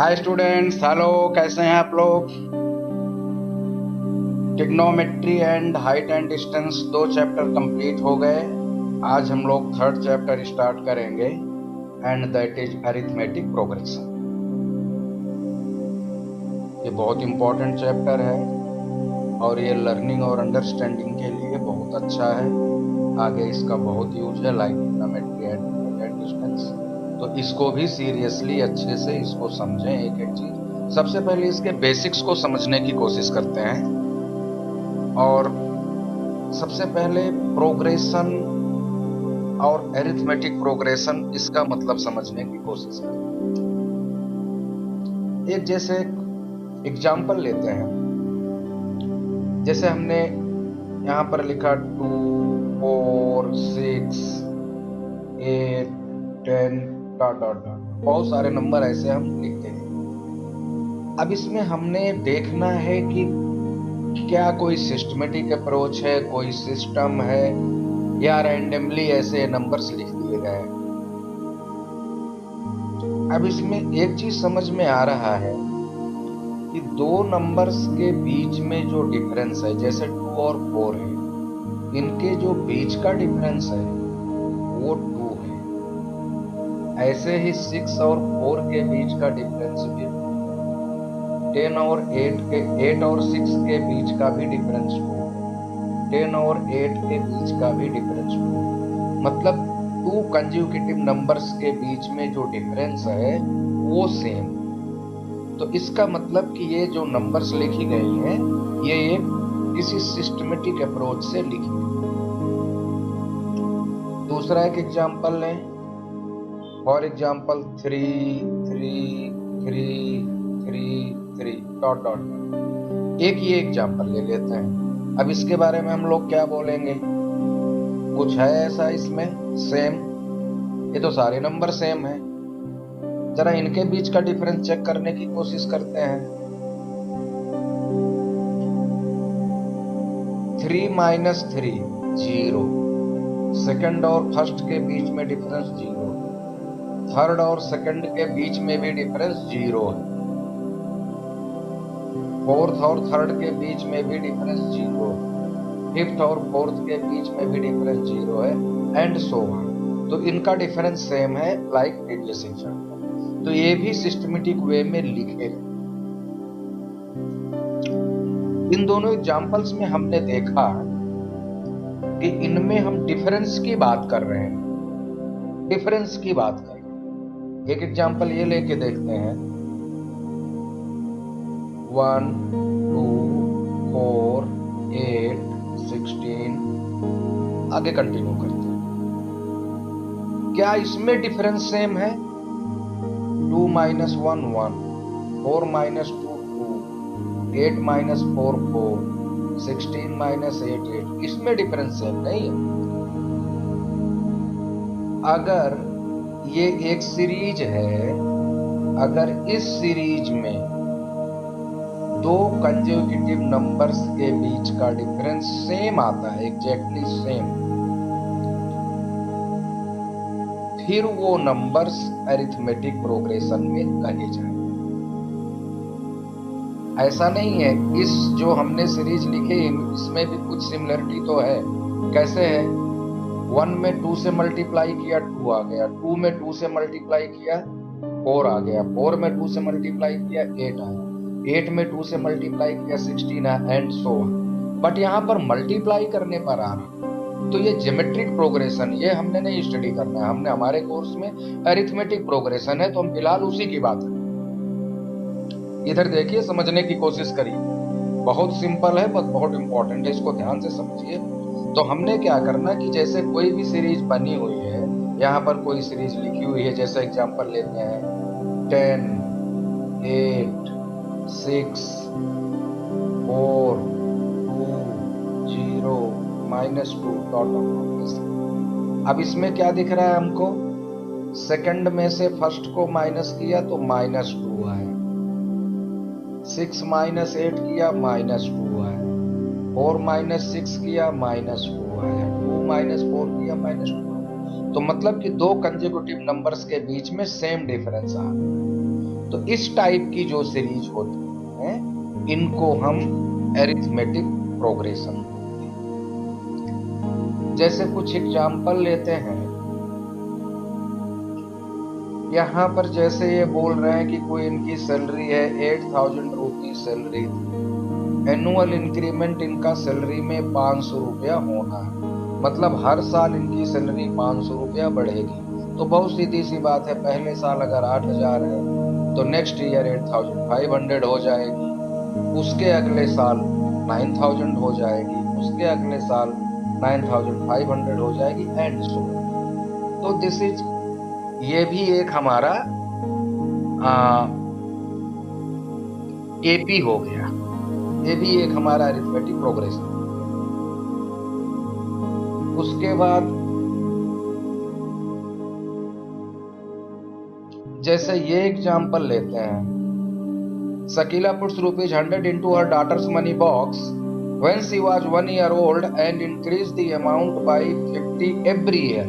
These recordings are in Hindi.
Hi students, hello. कैसे हैं आप लोग? Trigonometry and height and distance 2 chapter complete हो गए। आज हम लोग 3rd चैप्टर स्टार्ट करेंगे and that is arithmetic progression. ये बहुत इंपॉर्टेंट चैप्टर है और ये लर्निंग और अंडरस्टैंडिंग के लिए बहुत अच्छा है। आगे इसका बहुत यूज है, like trigonometry and height and distance. तो इसको भी सीरियसली अच्छे से इसको समझें। एक एक चीज, सबसे पहले इसके बेसिक्स को समझने की कोशिश करते हैं और सबसे पहले प्रोग्रेशन और अरिथमेटिक प्रोग्रेशन, इसका मतलब समझने की कोशिश करें। एक जैसे एग्जाम्पल लेते हैं, जैसे हमने यहाँ पर लिखा 2, 4, 6, 8, 10 डॉट डॉट डॉट, बहुत सारे नंबर ऐसे हम लिखते हैं। अब इसमें हमने देखना है कि क्या कोई सिस्टमेटिक अप्रोच है, कोई सिस्टम है, या रैंडमली ऐसे नंबर्स लिख दिए गए। अब इसमें एक चीज समझ में आ रहा है कि दो नंबर्स के बीच में जो डिफरेंस है, जैसे 2 और 4 है, इनके जो बीच का डिफरेंस है वो 2 है। ऐसे ही 6 और 4 के बीच का डिफरेंस भी 10 और 8 और 6 के बीच का भी डिफरेंस 2 है। 10 और 8 के बीच का भी डिफरेंस 2 है। मतलब 2 कंसेक्यूटिव नंबर्स के बीच में जो डिफरेंस है वो सेम। तो इसका मतलब कि ये जो नंबर्स लिखी गई हैं, ये एक किसी सिस्टमेटिक अप्रोच से लिखी गई। दूसरा एक एग्जांपल लें, फॉर एग्जांपल 3, 3, 3, 3, 3 डॉट डॉट। एक ये एग्जांपल ले लेते हैं। अब इसके बारे में हम लोग क्या बोलेंगे? कुछ है ऐसा इसमें सेम? ये तो सारे नंबर सेम है। जरा इनके बीच का डिफरेंस चेक करने की कोशिश करते हैं। 3 माइनस 3 0। सेकंड और फर्स्ट के बीच में डिफरेंस 0। थर्ड और सेकंड के बीच में भी डिफरेंस 0 है। फोर्थ और थर्ड के बीच में भी डिफरेंस 0 है। फिफ्थ और फोर्थ के बीच में भी डिफरेंस 0 है, एंड सो ऑन। तो इनका डिफरेंस सेम है, लाइक प्रीवियस एग्जांपल। तो ये भी सिस्टमेटिक वे में लिखे। इन दोनों एग्जांपल्स में हमने देखा कि इनमें हम डिफरेंस की बात कर रहे हैं, डिफरेंस की बात कर रहे हैं। एक एग्जांपल ये लेके देखते हैं, 1, 2, 4, 8, 16, आगे कंटिन्यू करते हैं। क्या इसमें डिफरेंस सेम है? 2 माइनस 1 1, 4 माइनस 2 2, 8 माइनस 4 4, 16 माइनस 8 8। इसमें डिफरेंस सेम नहीं है। अगर ये एक सीरीज है, अगर इस सीरीज में दो कंसेक्यूटिव नंबर्स के बीच का डिफरेंस सेम आता है, एग्जैक्टली सेम, फिर वो नंबर्स अरिथमेटिक प्रोग्रेशन में कहे जाएंगे। ऐसा नहीं है, इस जो हमने सीरीज लिखी इसमें भी कुछ सिमिलरिटी तो है। कैसे है? 1 में 2 से मल्टीप्लाई किया 2 आ गया, 2 में 2 से मल्टीप्लाई किया 4 आ गया, 4 में 2 से मल्टीप्लाई किया 8 आया, 8 में 2 से मल्टीप्लाई किया 16 आया, एंड सो ऑन। बट यहाँ पर मल्टीप्लाई करने पर आ रहा, तो ये ज्योमेट्रिक प्रोग्रेशन, ये हमने नहीं स्टडी करना है। हमने हमारे कोर्स में अरिथमेटिक प्रोग्रेशन है, तो हम फिलहाल उसी की बात करें। इधर देखिए, समझने की कोशिश करिए। बहुत सिंपल है बस बहुत इंपॉर्टेंट है, इसको ध्यान से समझिए। तो हमने क्या करना कि जैसे कोई भी सीरीज बनी हुई है, यहाँ पर कोई सीरीज लिखी हुई है, जैसे एग्जांपल लेते हैं 10, 8, 6, 4, 2, 0, -2 डॉट डॉट। अब इसमें क्या दिख रहा है हमको? सेकंड में से फर्स्ट को माइनस किया तो -2 आया, 6 माइनस 8 किया -2 आया, 4 माइनस 6 किया -2 आया, 2 माइनस 4 किया -2। तो मतलब कि दो कंसेक्यूटिव नंबर्स के बीच में सेम डिफरेंस आ रहा। तो इस टाइप की जो सीरीज होती है इनको हम एरिथमेटिक प्रोग्रेशन, जैसे कुछ एग्जाम्पल लेते हैं। यहाँ पर जैसे ये बोल रहे हैं कि कोई इनकी सैलरी है 8,000 रुपीज सैलरी, एनुअल इंक्रीमेंट इनका सैलरी में 500 रुपया होना है, मतलब हर साल इनकी सैलरी 500 रुपया बढ़ेगी। तो बहुत सीधी सी बात है, पहले साल अगर 8,000 है तो नेक्स्ट ईयर 8,500 हो जाएगी, उसके अगले साल 9,000 हो जाएगी, उसके अगले साल 9,500 हो जाएगी एंड सो। तो दिस इज, ये भी एक हमारा एपी हो गया, ये भी एक हमारा अरिथमेटिक प्रोग्रेशन। उसके बाद जैसे ये एग्जांपल लेते हैं, Sakila puts rupees 100 into her daughter's money box when she was 1 year old and increased the amount by 50 every year.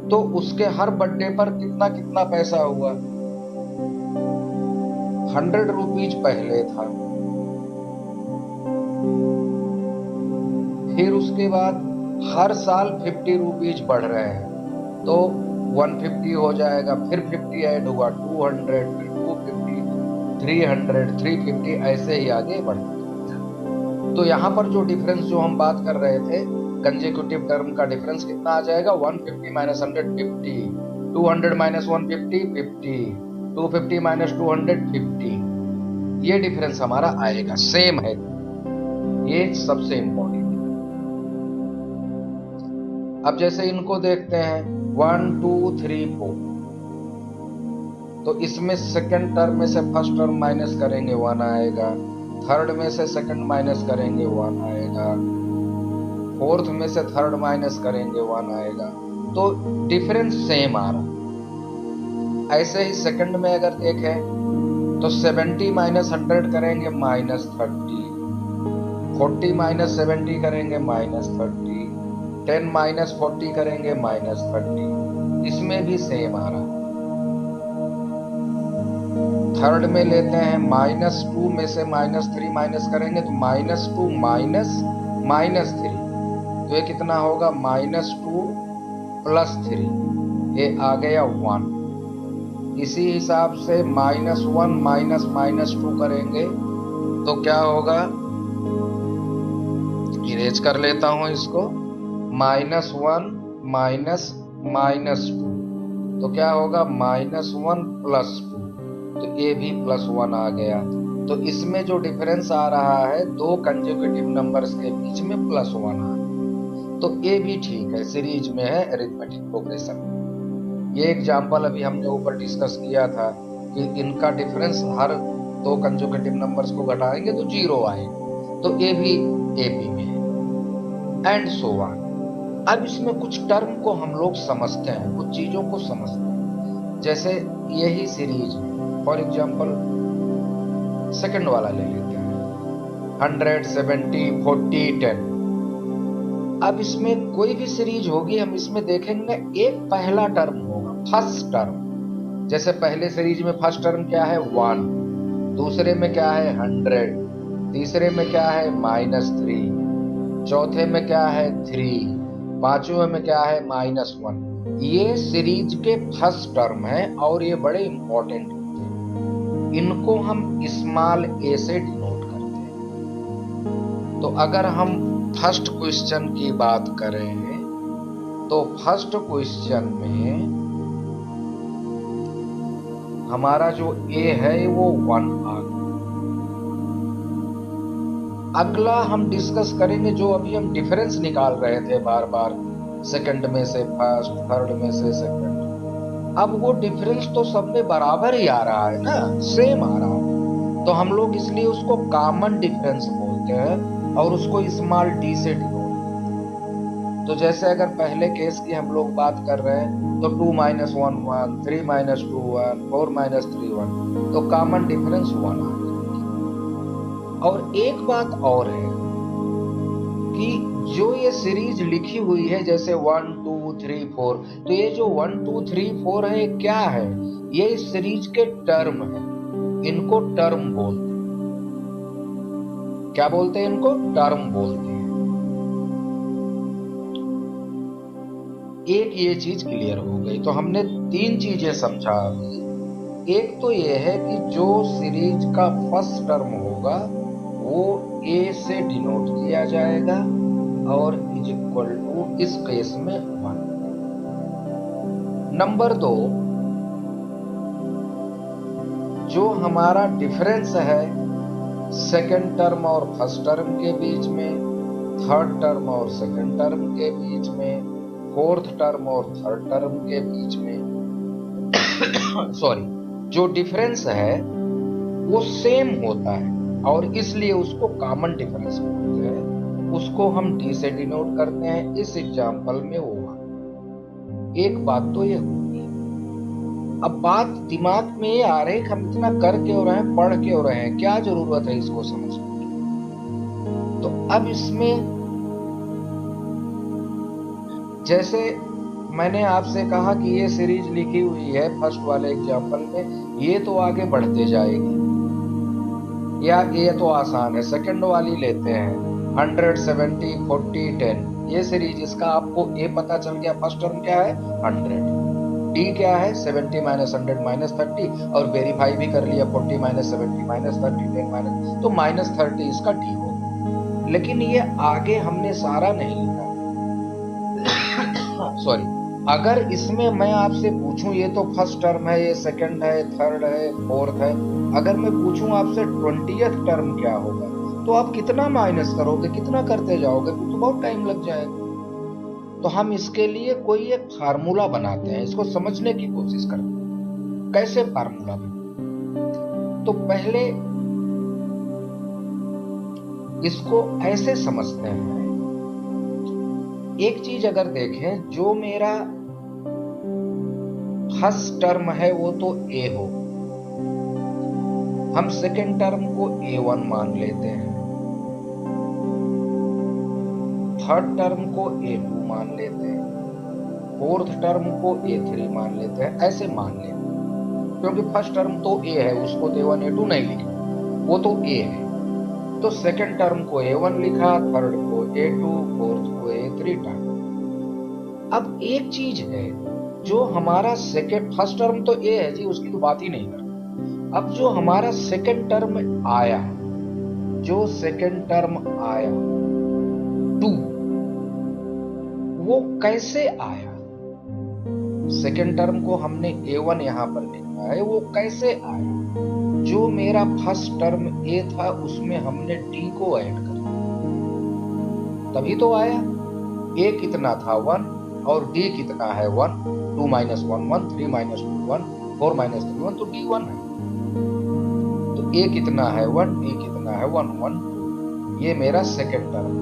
तो उसके हर बर्थडे पर कितना कितना पैसा हुआ, 100 रुपीज पहले था, फिर उसके बाद हर साल 50 रुपीज बढ़ रहे हैं, तो 150 हो जाएगा, फिर 50 ऐड हुआ, 200, फिर 250, 300, 350, ऐसे ही आगे बढ़ता। तो यहाँ पर जो डिफरेंस जो हम बात कर रहे थे, कंसेक्यूटिव टर्म का डिफरेंस कितना आ जाएगा, 150 माइनस 100 50, 200 माइनस 150 50, 250 माइनस 200 50, ये डिफरेंस हमारा आएगा, सेम है, ये सबसे इंपॉर्टेंट। अब जैसे इनको देखते हैं 1 2 3 4, तो इसमें सेकंड टर्म में से फर्स्ट टर्म माइनस करेंगे 1 आएगा, थर्ड में से सेकंड माइनस करेंगे 1 आएगा, फोर्थ में से थर्ड माइनस करेंगे 1 आएगा, तो डिफरेंस सेम आ रहा। ऐसे ही सेकंड में अगर देखें तो 70 माइनस 100 करेंगे -30, 40 माइनस 70 करेंगे -30, 10 माइनस 40 करेंगे -30, इसमें भी सेम आ रहा। थर्ड में लेते हैं -2 में से -3 माइनस करेंगे तो -2 माइनस -3, तो ये कितना होगा, -2 + 3, ये आ गया 1। इसी हिसाब से -1 माइनस -2 करेंगे तो क्या होगा, इरेज कर लेता हूं इसको, -1 -2, तो क्या होगा, -1 + 2, तो ये भी +1 आ गया। तो इसमें जो डिफरेंस आ रहा है दो कंसेक्यूटिव नंबर्स के बीच में +1 आ रहा, तो ये भी ठीक है, सीरीज में है अरिथमेटिक प्रोग्रेशन। ये एग्जांपल अभी हमने ऊपर डिस्कस किया था कि इनका डिफरेंस हर दो कंसेक्यूटिव नंबर्स को घटाएंगे तो 0 आएगा, तो ये भी एपी में है एंड सो ऑन। अब इसमें कुछ टर्म को हम लोग समझते हैं, कुछ चीजों को समझते हैं, जैसे यही सीरीज में फॉर एग्जांपल सेकंड वाला ले लेते हैं, 100 70 40 10। अब इसमें कोई भी सीरीज होगी, हम इसमें देखेंगे एक पहला टर्म होगा, फर्स्ट टर्म। जैसे पहले सीरीज में फर्स्ट टर्म क्या है, 1, दूसरे में क्या है 100, तीसरे में क्या है -3, चौथे में क्या है 3, पांचवें में क्या है -1। ये सीरीज के फर्स्ट टर्म है और ये बड़े इंपॉर्टेंट होते हैं, इनको हम स्मॉल ए से डिनोट करते हैं। तो अगर हम फर्स्ट क्वेश्चन की बात करें तो फर्स्ट क्वेश्चन में हमारा जो ए है वो 1 आ गया। अगला हम डिस्कस करेंगे जो अभी हम डिफरेंस निकाल रहे थे बार बार, सेकंड में से फर्स्ट, थर्ड में से सेकंड, अब वो डिफरेंस तो सब में बराबर ही आ रहा है ना, सेम आ रहा है, तो हम लोग इसलिए उसको कॉमन डिफरेंस बोलते हैं और उसको स्मॉल डी से डिनोट। तो जैसे अगर पहले केस की हम लोग बात कर रहे हैं तो 2 - 1 1, 3 - 2 1, 4 - 3 1, तो कॉमन डिफरेंस 1 आ गया। और एक बात और है कि जो ये सीरीज लिखी हुई है जैसे 1 2 3 4, तो ये जो 1 2 3 4 है क्या है? ये इस सीरीज के टर्म है, इनको टर्म बोलते हैं। क्या बोलते हैं इनको? टर्म बोलते हैं। एक ये चीज क्लियर हो गई। तो हमने 3 चीजें समझा अभी। एक तो ये है कि जो सीरीज का फर्स्ट टर्म होगा वो ए से डिनोट किया जाएगा और इज इक्वल टू इस केस में 1। नंबर 2, जो हमारा डिफरेंस है सेकंड टर्म और फर्स्ट टर्म के बीच में, थर्ड टर्म और सेकंड टर्म के बीच में, फोर्थ टर्म और थर्ड टर्म के बीच में सॉरी, जो डिफरेंस है वो सेम होता है और इसलिए उसको कॉमन डिफरेंस बोलते हैं। उसको हम डी से डिनोट करते हैं। इस एग्जांपल में होगा। एक बात तो ये होगी। अब बात दिमाग में ये आ रही है कि हम इतना कर क्यों रहे हैं, पढ़ क्यों रहे हैं, क्या जरूरत है इसको समझने की? तो अब इसमें जैसे मैंने आपसे कहा कि ये सीरीज लिखी हुई है फर्स्ट वाले एग्जांपल में, ये तो आगे बढ़ते जाएगी, या ये तो आसान है। सेकंड वाली लेते हैं 100 70 40 10, ये सीरीज, इसका आपको ए पता चल गया। फर्स्ट टर्म क्या है? 100। डी क्या है? 70 माइनस 100 माइनस 30, और वेरीफाई भी कर लिया 40 माइनस 70 माइनस 30 10 माइनस, तो माइनस 30 इसका डी हो। लेकिन ये आगे हमने सारा नहीं लिखा। सॉरी, अगर इसमें मैं आपसे पूछूं ये तो फर्स्ट टर्म है, ये सेकंड है, थर्ड है, फोर्थ है, अगर मैं पूछूं आपसे 20th टर्म क्या होगा, तो आप कितना माइनस करोगे, कितना करते जाओगे? तो बहुत टाइम लग जाएगा। तो हम इसके लिए कोई एक फार्मूला बनाते हैं, इसको समझने की कोशिश करते हैं। कैसे फार्मूला बनाते? तो पहले इसको ऐसे समझते हैं। एक चीज अगर देखें, जो मेरा फर्स्ट टर्म है वो तो ए हो, हम सेकंड टर्म को A1 मान लेते हैं, थर्ड टर्म को A2 मान लेते हैं, फोर्थ टर्म को A3 मान लेते हैं, ऐसे मान लेते हैं। क्योंकि फर्स्ट टर्म तो A है, उसको A1 A2 नहीं लिखा, वो तो A है। तो सेकंड टर्म को A1 लिखा, थर्ड को A2, फोर्थ को A3 टर्म। अब एक चीज है, जो हमारा सेकंड, फर्स्ट टर्म तो A है जी, उसकी तो बात ही नहीं करते। अब जो हमारा सेकंड टर्म आया, जो सेकंड टर्म आया 2, वो कैसे आया? सेकंड टर्म को हमने A1 यहां पर लिखा है, वो कैसे आया? जो मेरा फर्स्ट टर्म A था उसमें हमने D को ऐड कर दिया, तभी तो आया। A कितना था? 1, और D कितना है? 1। 2 माइनस 1 1, 3 माइनस 2 1, 4 माइनस 3 1, तो D 1 है। तो A कितना है? 1, D कितना है? 1 1। ये मेरा second term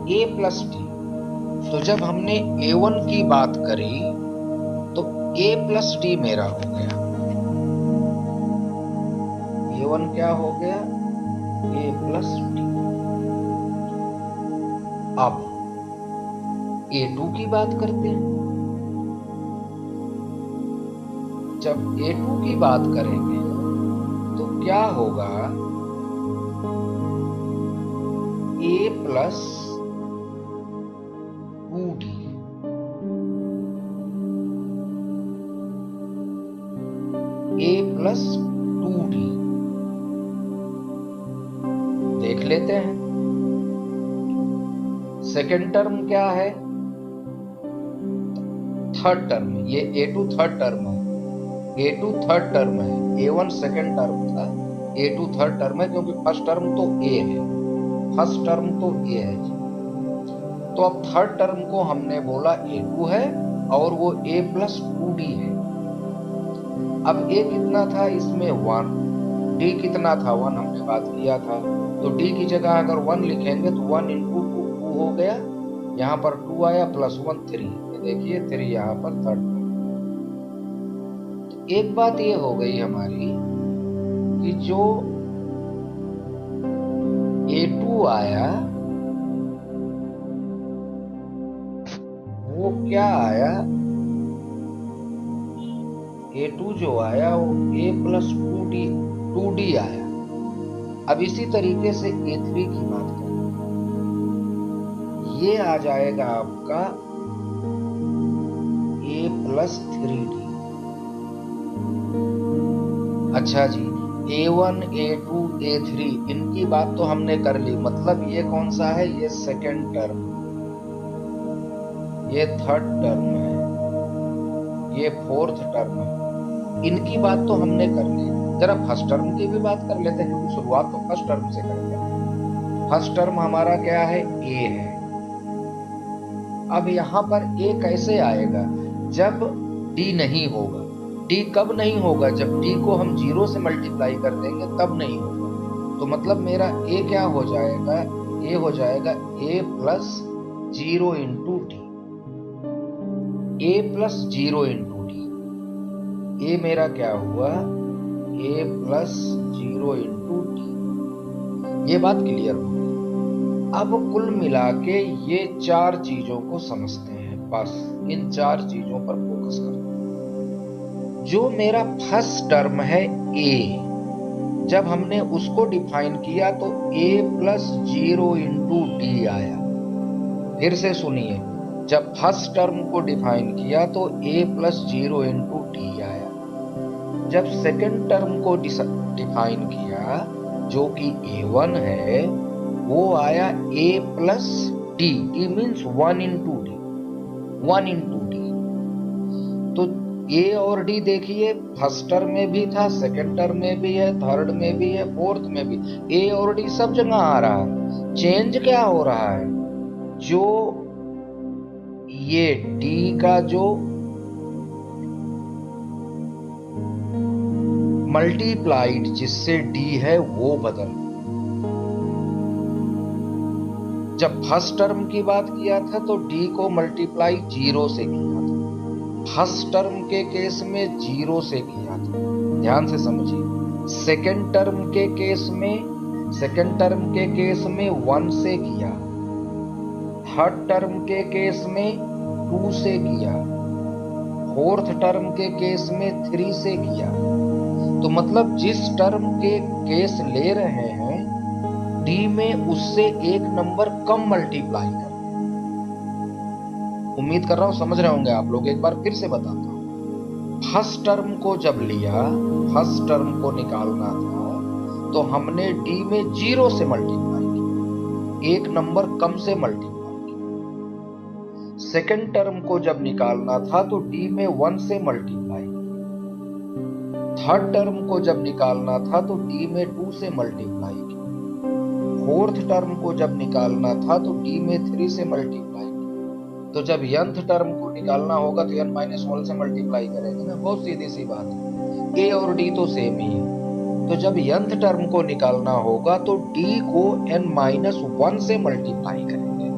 A plus D। तो जब हमने A1 की बात करी तो A प्लस D मेरा हो गया। A1 क्या हो गया? A plus D। अब A2 की बात करते हैं। जब A2 की बात करेंगे तो क्या होगा? A plus 2D। A plus 2D देख लेते हैं। सेकेंड टर्म क्या है? Third term. ये A2 थर्ड टर्म है, A2 थर्ड टर्म है, A1 सेकेंड टर्म था, A2 थर्ड टर्म है, क्योंकि फर्स्ट टर्म तो A है, फर्स्ट टर्म तो A है। तो अब थर्ड टर्म को हमने बोला A2 है और वो A प्लस 2D है। अब A कितना था इसमें? 1। D कितना था? 1 हमने बात किया था। तो D की जगह अगर 1 लिखेंगे तो 1 इंटू 2 हो गया, यहाँ पर 2 आया, प्लस 1 3। देखिए 3 यहाँ पर थर्ड। एक बात ये हो गई हमारी कि जो A2 आया वो क्या आया, A2 जो आया वो A प्लस 2D आया। अब इसी तरीके से A3 की बात करें, ये आ जाएगा आपका A प्लस 3D। अच्छा जी, A1, A2, A3 इनकी बात तो हमने कर ली, मतलब ये कौन सा है, ये सेकेंड टर्म, ये थर्ड टर्म है, ये फोर्थ टर्म है, इनकी बात तो हमने कर ली। जरा फर्स्ट टर्म की भी बात कर लेते हैं, क्योंकि शुरुआत तो फर्स्ट टर्म से करेंगे। फर्स्ट टर्म हमारा क्या है, A है। अब यहां पर A कैसे आएगा, जब D नहीं होगा। D कब नहीं होगा, जब D को हम 0 से मल्टीप्लाई कर देंगे तब नहीं होगा। तो मतलब मेरा A क्या हो जाएगा, A हो जाएगा A plus 0 into D, A plus 0 into D। A मेरा क्या हुआ, A प्लस 0 इंटू D। ये बात क्लियर हो गई। अब कुल मिला के ये चार चीजों को समझते हैं, बस इन चार चीजों पर फोकस करते हैं। जो मेरा फर्स्ट टर्म है A, जब हमने उसको डिफाइन किया तो A प्लस 0 इंटू D आया। फिर से सुनिए, जब फर्स्ट टर्म को डिफाइन किया तो A प्लस 0 इंटू D आया। जब सेकेंड टर्म को डिफाइन किया जो कि A1 है, वो आया A plus D, D means 1 into D, 1 into D। तो A और D देखिए, फर्स्ट टर्म में भी था, सेकेंड टर्म में भी है, थर्ड में भी है, फोर्थ में भी। A और D सब जगह आ रहा है। चेंज क्या हो रहा है, जो ये D का जो मल्टीप्लाइड जिससे D है वो बदल। जब फर्स्ट टर्म की बात किया था तो D को मल्टीप्लाई 0 से किया था, फर्स्ट टर्म के केस में 0 से किया था, ध्यान से समझिए। सेकेंड टर्म के केस में 1 से किया, थर्ड टर्म के केस में 2 से किया, फोर्थ टर्म के केस में 3 से किया। तो मतलब जिस टर्म के केस ले रहे हैं D में, उससे एक नंबर कम मल्टीप्लाई कर। उम्मीद कर रहा हूं समझ रहे होंगे आप लोग। एक बार फिर से बताता हूं, फर्स्ट टर्म को जब लिया, फर्स्ट टर्म को निकालना था तो हमने D में 0 से मल्टीप्लाई किया, एक नंबर कम से मल्टीप्लाई किया। सेकेंड टर्म को जब निकालना था तो D में 1 से मल्टीप्लाई किया। थर्ड टर्म को जब निकालना था तो D में 2 से मल्टीप्लाई किया। फोर्थ टर्म को जब निकालना था तो D में 3 से मल्टीप्लाई किया। तो जब nth टर्म को निकालना होगा तो n-1 से मल्टीप्लाई करेंगे ना, बहुत सीधी सी बात है। A और D तो सेम ही है। तो जब nth टर्म को निकालना होगा तो D को n-1 से मल्टीप्लाई करेंगे।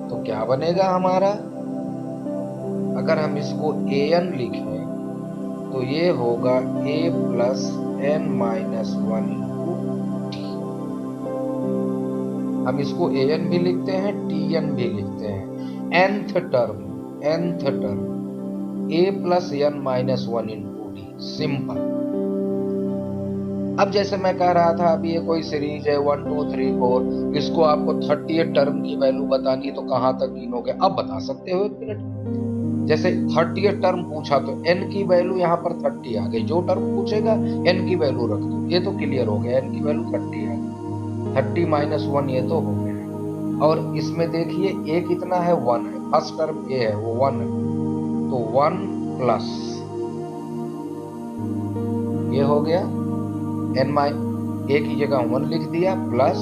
तो क्या बनेगा हमारा, अगर हम इसको an लिखें तो ये होगा A plus n-1 into D। हम इसको an भी लिखते हैं, tn भी लिखते हैं। nth term A plus n-1 into D, simple. अब जैसे मैं कह रहा था, अभी ये कोई सीरीज है 1 2 3 4, इसको आपको 38 टर्म की वैल्यू बतानी है तो कहां तक गिनोगे, अब बता सकते हो एक मिनट। जैसे 38 टर्म पूछा तो n की वैल्यू यहाँ पर 30 आ गई, जो टर्म पूछेगा n की वैल्यू रख दो, ये तो क्लियर हो गया, n की वैल्यू 30 है, 30 माइनस 1 ये तो हो गया। और इसमें देखिए A कितना है, 1 है, फर्स्ट टर्म A है वो 1 है, तो 1 प्लस ये हो गया A की जगह 1 लिख दिया, प्लस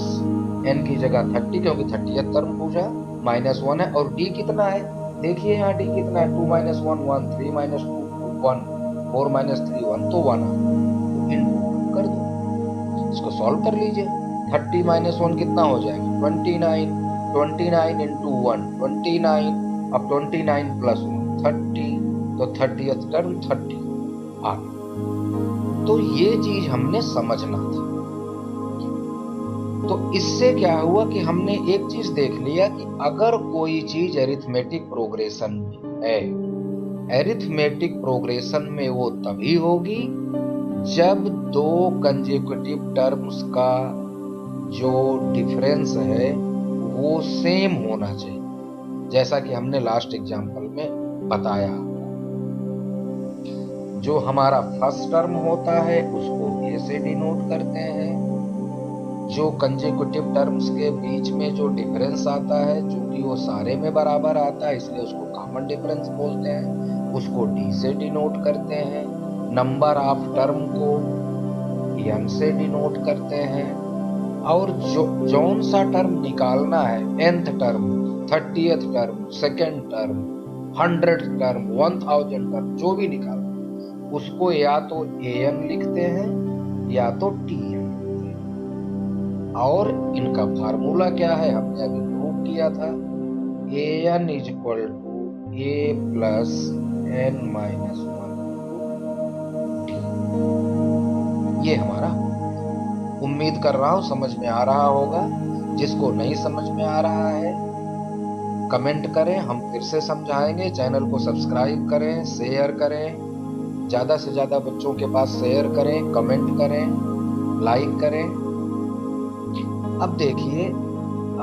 n की जगह 30 क्योंकि 30th टर्म पूछा, माइनस 1 है। और D कितना है, देखिए यहाँ D कितना है, 2 माइनस 1 1, 3 माइनस 2 1, 4 माइनस 3 1, तो 1 इनटू कर दो, इसको सॉल्व कर लीजिए। 30 माइनस 1 कितना हो जाएगा, 29, 29 इंटू 1 29, अब 29 प्लस 1 30, तो 30th टर्म 30 आ गया। तो ये चीज हमने समझना था। तो इससे क्या हुआ कि हमने एक चीज देख लिया कि अगर कोई चीज अरिथमेटिक प्रोग्रेशन में है, अरिथमेटिक प्रोग्रेशन में वो तभी होगी जब दो कंसेक्यूटिव टर्म्स का जो डिफरेंस है वो सेम होना चाहिए, जैसा कि हमने लास्ट एग्जांपल में बताया। जो हमारा फर्स्ट टर्म होता है उसको ए से डिनोट करते हैं, जो कंसेक्यूटिव टर्म्स के बीच में जो डिफरेंस आता है, चूंकि वो सारे में बराबर आता है इसलिए उसको कॉमन डिफरेंस बोलते हैं, उसको डी से डिनोट करते हैं। नंबर ऑफ टर्म को एन से डिनोट करते हैं। और जौन सा टर्म निकालना है, nth term, 30th term, second term, 100th term, 1000 term, जो भी निकालना उसको या तो an लिखते हैं या तो tn। और इनका फार्मूला क्या है हमने अभी प्रूव किया था, an is equal to a plus n minus 1 ये हमारा। उम्मीद कर रहा हूं समझ में आ रहा होगा। जिसको नहीं समझ में आ रहा है कमेंट करें, हम फिर से समझाएंगे। चैनल को सब्सक्राइब करें, शेयर करें, ज्यादा से ज्यादा बच्चों के पास शेयर करें, कमेंट करें, लाइक करें। अब देखिए,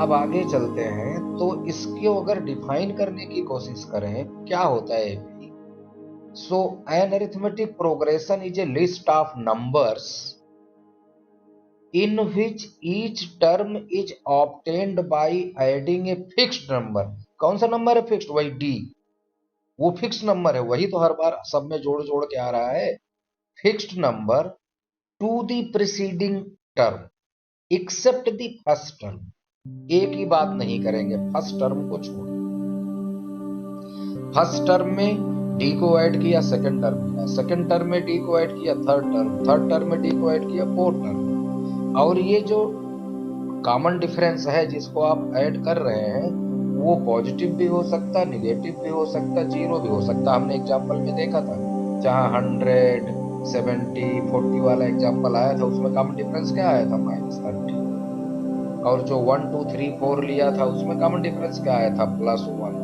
अब आगे चलते हैं तो इसको अगर डिफाइन करने की कोशिश करें क्या होता है। So an arithmetic progression is a list of numbers in which each term is obtained by adding a fixed number। कौन सा नंबर है फिक्स्ड? वही d, वो फिक्स्ड नंबर है, वही तो हर बार सब में जोड़ जोड़ के आ रहा है। Fixed number to the preceding term except the first term. एक ही बात नहीं करेंगे, फर्स्ट टर्म को छोड़। फर्स्ट टर्म में d को ऐड किया, सेकंड टर्म में, सेकंड टर्म में d को ऐड किया, थर्ड टर्म, थर्ड टर्म में d को ऐड किया, फोर्थ टर्म। और ये जो कॉमन डिफरेंस है जिसको आप ऐड कर रहे हैं वो पॉजिटिव भी हो सकता, निगेटिव भी हो सकता, जीरो भी हो सकता। हमने एग्जांपल में देखा था जहां 100, 70, 40 वाला एग्जांपल आया था, उसमें कॉमन डिफरेंस क्या आया था? -30। और जो 1, 2, 3, 4 लिया था उसमें कॉमन डिफरेंस क्या आया था? +1।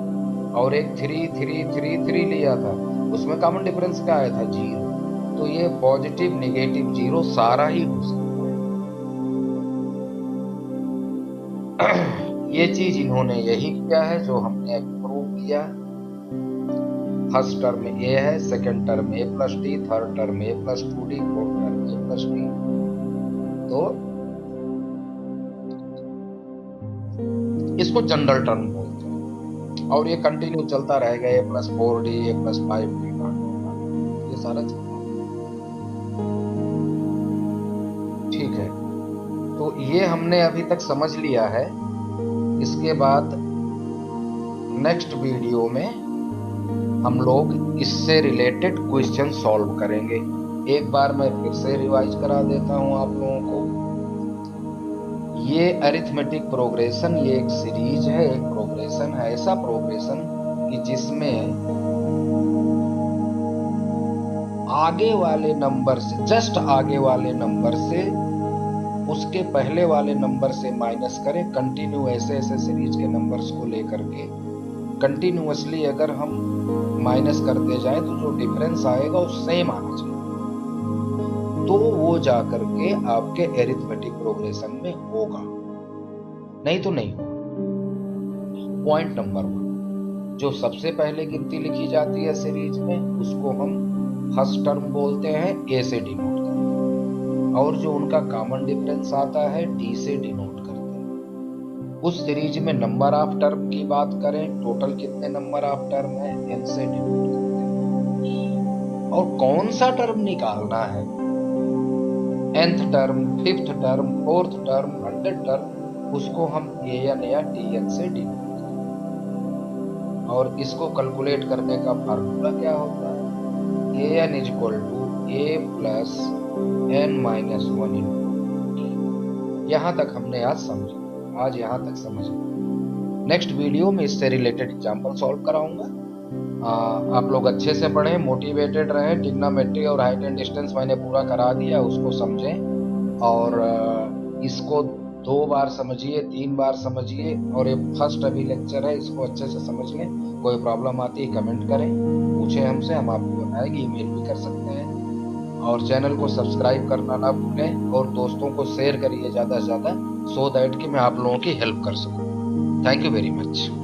और एक 3, 3, 3, 3 लिया था उसमें कॉमन डिफरेंस क्या आया था? 0। तो ये पॉजिटिव, निगेटिव, जीरो सारा ही हो सकता। ये चीज इन्होंने यही किया है जो हमने प्रूव किया। फर्स्ट टर्म में a है, second term a plus d, third term a plus 2d, fourth term a plus d। तो इसको जनरल टर्म बोलते हैं और ये कंटिन्यू चलता रहेगा, a plus 4d, a plus 5d, ये सारा चलता है। ठीक है, तो ये हमने अभी तक समझ लिया है। इसके बाद नेक्स्ट वीडियो में हम लोग इससे रिलेटेड क्वेश्चन सॉल्व करेंगे। एक बार मैं फिर से रिवाइज करा देता हूं आप लोगों को। ये अरिथमेटिक प्रोग्रेशन, ये एक सीरीज है, एक प्रोग्रेशन है, ऐसा प्रोग्रेशन कि जिसमें आगे वाले नंबर से, जस्ट आगे वाले नंबर से उसके पहले वाले नंबर से माइनस करें। कंटिन्यू ऐसे ऐसे सीरीज के नंबर्स को लेकर के कंटिन्यूअसली अगर हम माइनस करते जाएं तो जो डिफरेंस आएगा वो सेम आना चाहिए, तो वो जाकर के आपके अरिथमेटिक प्रोग्रेशन में होगा, नहीं तो नहीं होगा। पॉइंट नंबर 1, जो सबसे पहले गिनती लिखी जाती है सीरीज में उसको हम फर्स्ट टर्म बोलते हैं, ए से डिनोट करते हैं। और जो उनका कॉमन डिफरेंस आता है डी से डिनोट करते हैं। उस सीरीज में नंबर ऑफ टर्म की बात करें, टोटल कितने नंबर ऑफ टर्म है, एन से डिनोट करते हैं। और कौन सा टर्म निकालना है, nth term, 5th term, 4th term, 100th term, उसको हम an या tn से डिनोट करते हैं। और इसको कैलकुलेट करने का फार्मूला क्या होता है? an is equal to a plus n minus 1 × यहाँ तक हमने आज समझा, आज यहाँ तक समझ। नेक्स्ट वीडियो में इससे रिलेटेड एग्जाम्पल सॉल्व कराऊंगा। आप लोग अच्छे से पढ़ें, मोटिवेटेड रहें। ट्रिग्नोमेट्री और हाइट एंड डिस्टेंस मैंने पूरा करा दिया, उसको समझें और इसको 2 बार समझिए, 3 बार समझिए, और ये फर्स्ट अभी लेक्चर है, इसको अच्छे से समझ लें। कोई प्रॉब्लम आती है कमेंट करें, पूछें हमसे, हम आपको बताएंगे, ईमेल भी कर सकते हैं। और चैनल को सब्सक्राइब करना ना भूलें, और दोस्तों को शेयर करिए ज़्यादा से ज़्यादा, सो दैट कि मैं आप लोगों की हेल्प कर सकूं। Thank you very much.